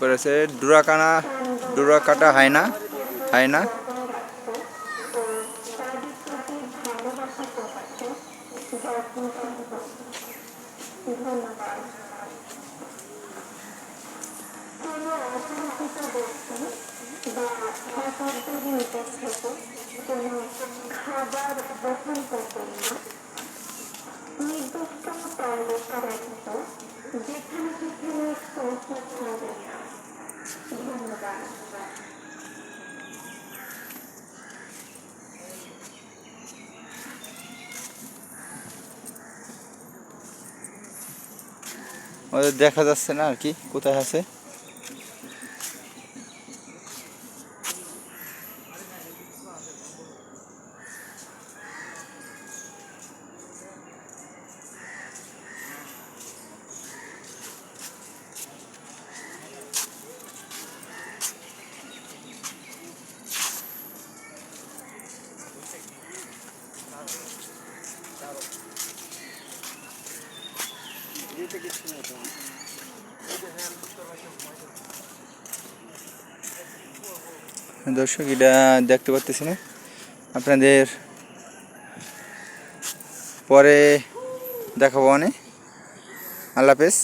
তারপরে আছে ডুরাকাটা হায়না হায়না। খাবার গ্রহণ করবেন না, নির্দিষ্ট তালিকা ব্যতীত যেখানে সেখানে শৌচালয় হবে না। ধন্যবাদ। ওদের দেখা যাচ্ছে না আর কি কোথায় আছে। দর্শক এটা দেখতে পাচ্তেছি না, আপনাদের পরে দেখাবো। অনেক আল্লাহ হাফেজ।